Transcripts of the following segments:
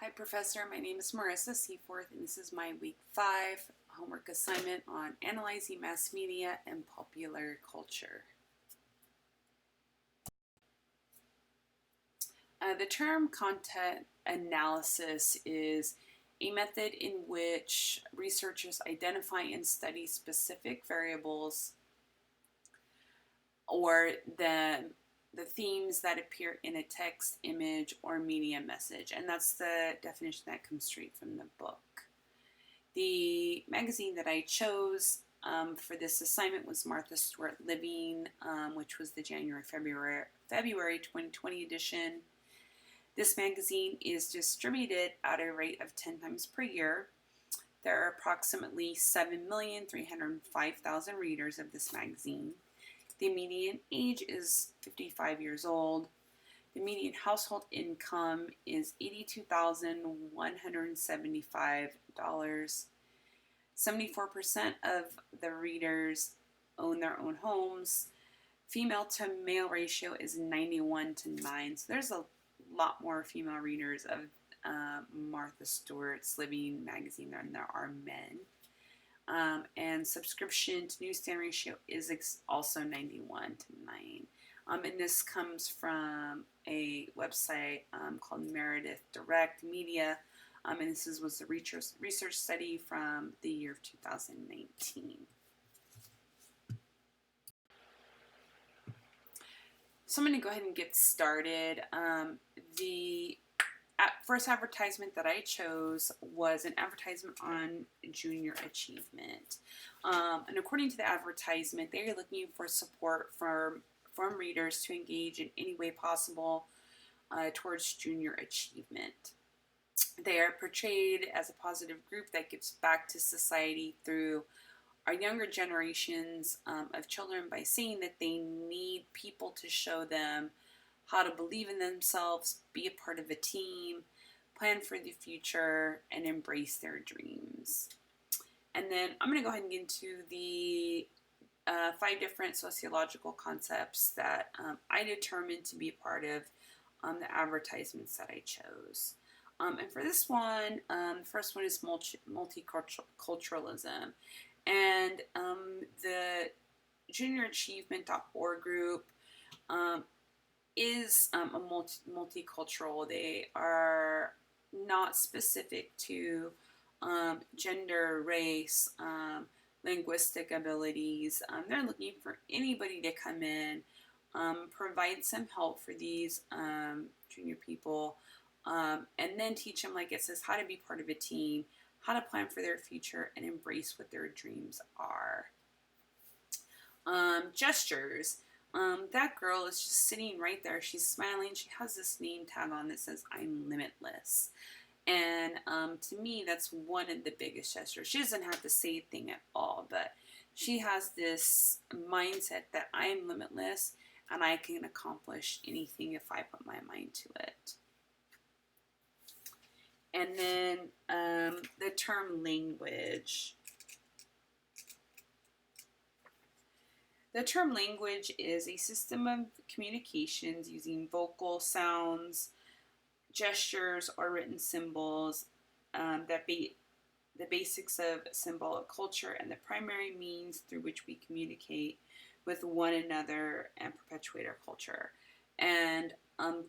Hi, Professor. My name is Marissa Seaforth, and this is my Week 5 homework assignment on analyzing mass media and popular culture. The term content analysis is a method in which researchers identify and study specific variables or the themes that appear in a text, image, or media message. And that's the definition that comes straight from the book. The magazine that I chose for this assignment was Martha Stewart Living, which was the January-February 2020 edition. This magazine is distributed at a rate of 10 times per year. There are approximately 7,305,000 readers of this magazine. The median age is 55 years old. The median household income is $82,175. 74% of the readers own their own homes. Female to male ratio is 91 to 9. So there's a lot more female readers of Martha Stewart's Living magazine than there are men. And subscription to newsstand ratio is also 91 to 9. And this comes from a website called Meredith Direct Media. And this was a research study from the year of 2019. So I'm going to go ahead and get started. The first advertisement that I chose was an advertisement on junior achievement. And according to the advertisement, they are looking for support from readers to engage in any way possible towards junior achievement. They are portrayed as a positive group that gives back to society through our younger generations of children by saying that they need people to show them how to believe in themselves, be a part of a team, plan for the future, and embrace their dreams. And then I'm going to go ahead and get into the 5 different sociological concepts that I determined to be a part of the advertisements that I chose. And for this one, the first one is multiculturalism. And the juniorAchievement.org group is a multicultural. They are not specific to gender, race, linguistic abilities. They're looking for anybody to come in, provide some help for these junior people, and then teach them, like it says, how to be part of a team, how to plan for their future, and embrace what their dreams are. Gestures. That girl is just sitting right there. She's smiling. She has this name tag on that says, "I'm limitless." And to me, that's one of the biggest gestures. She doesn't have to say a thing at all, but she has this mindset that I'm limitless and I can accomplish anything if I put my mind to it. And then the term language. The term language is a system of communications using vocal sounds, gestures, or written symbols that be the basics of symbolic culture and the primary means through which we communicate with one another and perpetuate our culture. And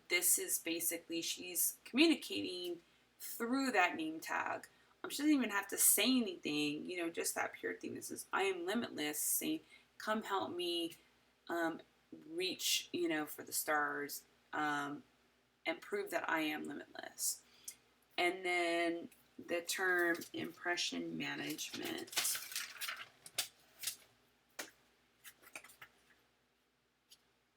this is basically, she's communicating through that name tag. She doesn't even have to say anything, just that pure thing that says, "I am limitless," saying, "Come help me reach, for the stars and prove that I am limitless." And then the term impression management.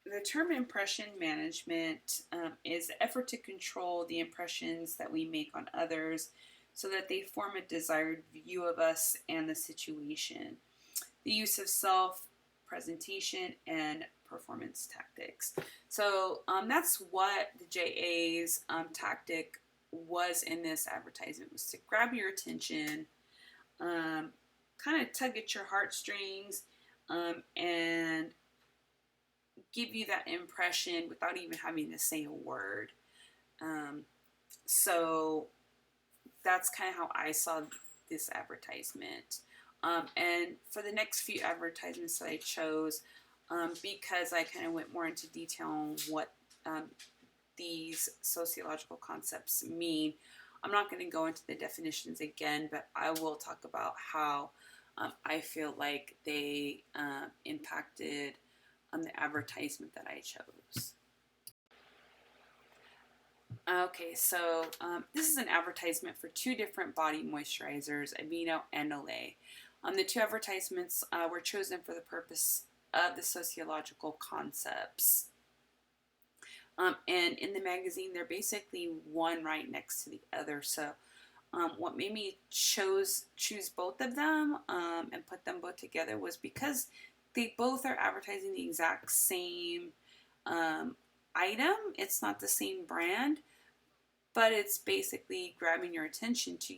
The term impression management is the effort to control the impressions that we make on others so that they form a desired view of us and the situation. The use of self-presentation and performance tactics. So that's what the JA's tactic was in this advertisement, was to grab your attention, kind of tug at your heartstrings, and give you that impression without even having to say a word. So that's kind of how I saw this advertisement. And for the next few advertisements that I chose, because I kind of went more into detail on what these sociological concepts mean, I'm not going to go into the definitions again, but I will talk about how I feel like they impacted the advertisement that I chose. Okay, so this is an advertisement for two different body moisturizers, Aveeno and Olay. The two advertisements were chosen for the purpose of the sociological concepts. And in the magazine, they're basically one right next to the other. So what made me choose both of them and put them both together was because they both are advertising the exact same item. It's not the same brand, but it's basically grabbing your attention to,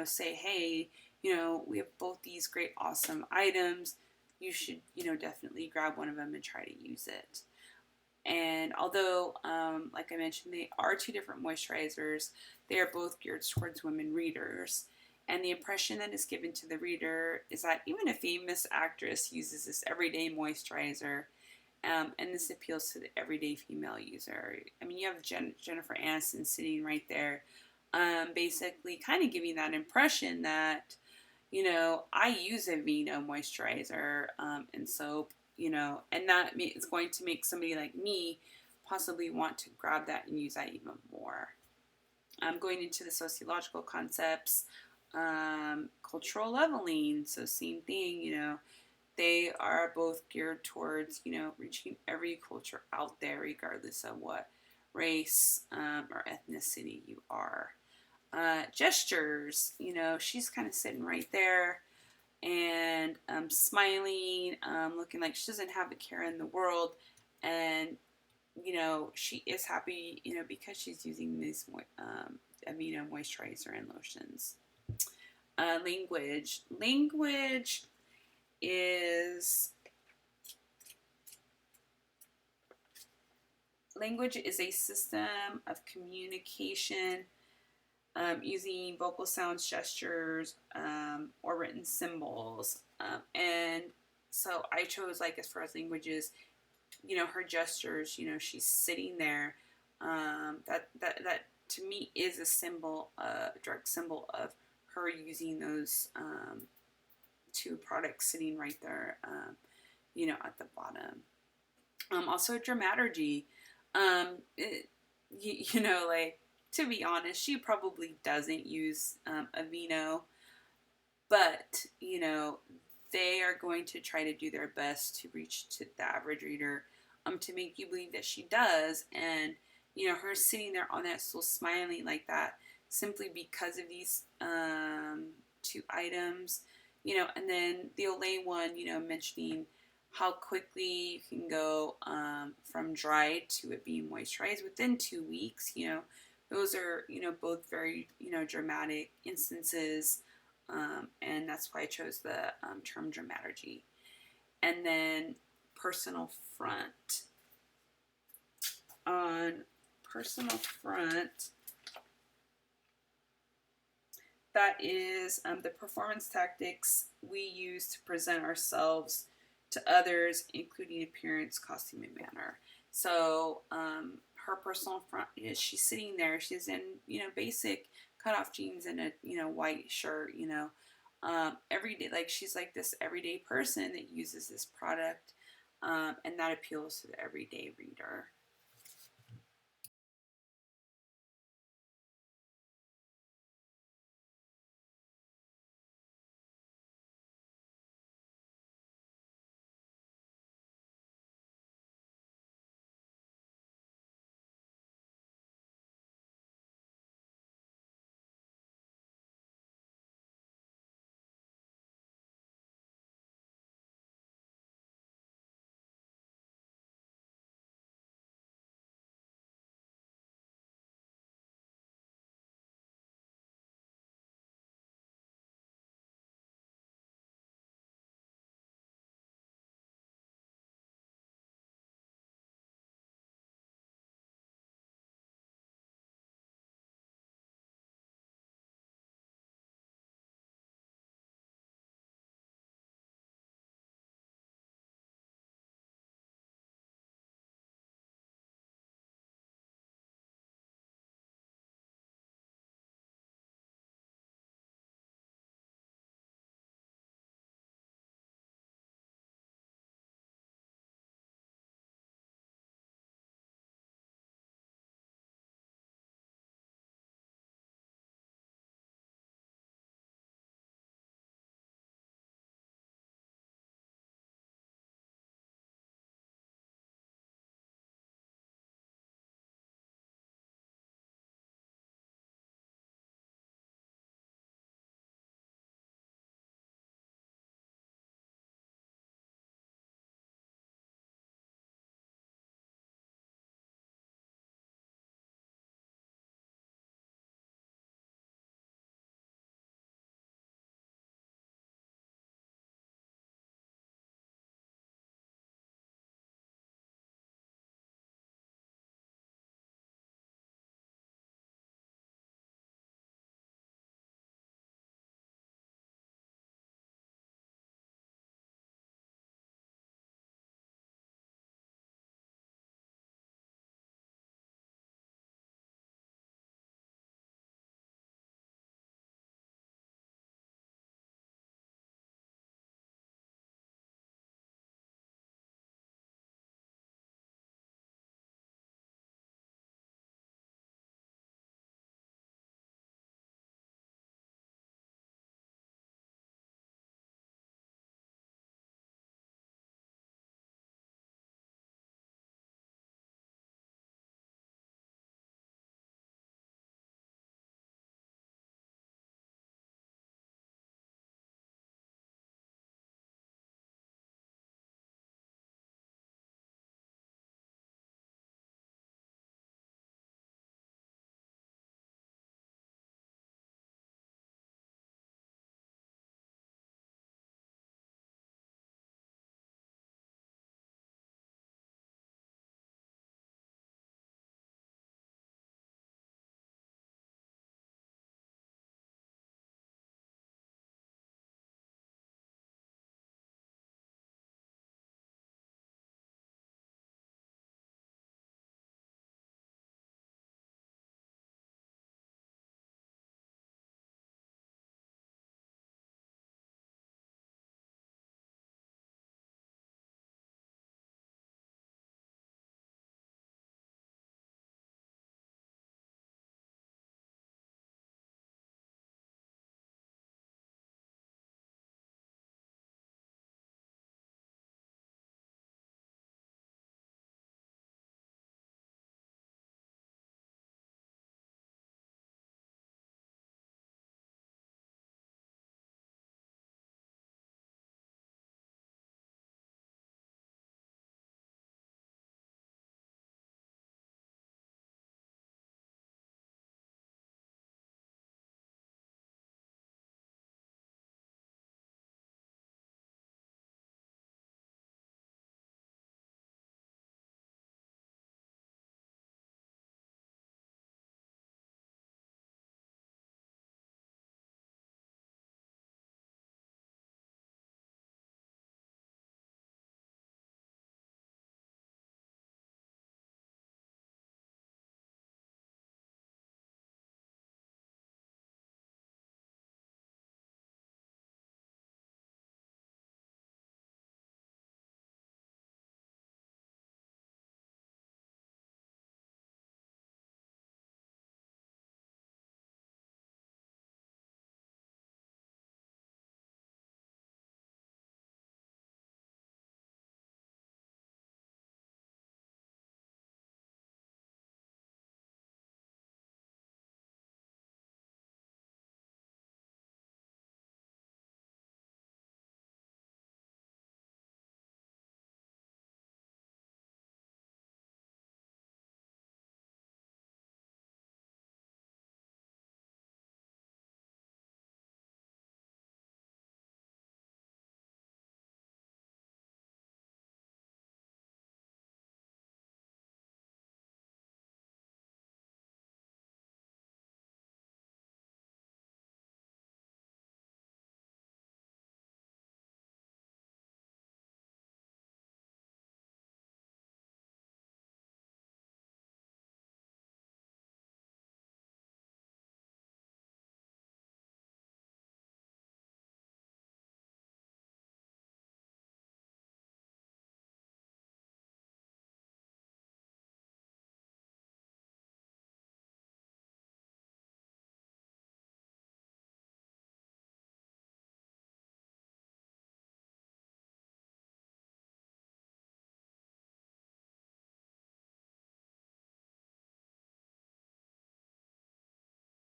say, hey, we have both these great, awesome items. You should, definitely grab one of them and try to use it. And although, like I mentioned, they are two different moisturizers, they are both geared towards women readers. And the impression that is given to the reader is that even a famous actress uses this everyday moisturizer, and this appeals to the everyday female user. I mean, you have Jennifer Aniston sitting right there, basically kind of giving that impression that, I use a Aveeno moisturizer and soap, and that is going to make somebody like me possibly want to grab that and use that even more. Going into the sociological concepts, cultural leveling, so same thing, they are both geared towards, reaching every culture out there, regardless of what race or ethnicity you are. Gestures, she's kind of sitting right there and smiling, looking like she doesn't have a care in the world. And, she is happy, because she's using these Aveeno moisturizer and lotions. Language. Language is a system of communication using vocal sounds, gestures, or written symbols. And so I chose, like, as far as languages, her gestures, she's sitting there. That to me is a symbol, a direct symbol of her using those two products sitting right there, at the bottom. Also dramaturgy. Like, to be honest, she probably doesn't use Aveeno, but they are going to try to do their best to reach to the average reader, to make you believe that she does. And her sitting there on that stool smiling like that simply because of these two items, and then the Olay one, mentioning how quickly you can go from dried to it being moisturized within 2 weeks. Those are, both very, dramatic instances, and that's why I chose the term dramaturgy. And then personal front. On personal front, that is the performance tactics we use to present ourselves to others, including appearance, costume, and manner. So her personal front is she's sitting there. She's in basic cutoff jeans and a white shirt. Every day, like, she's like this everyday person that uses this product, and that appeals to the everyday reader.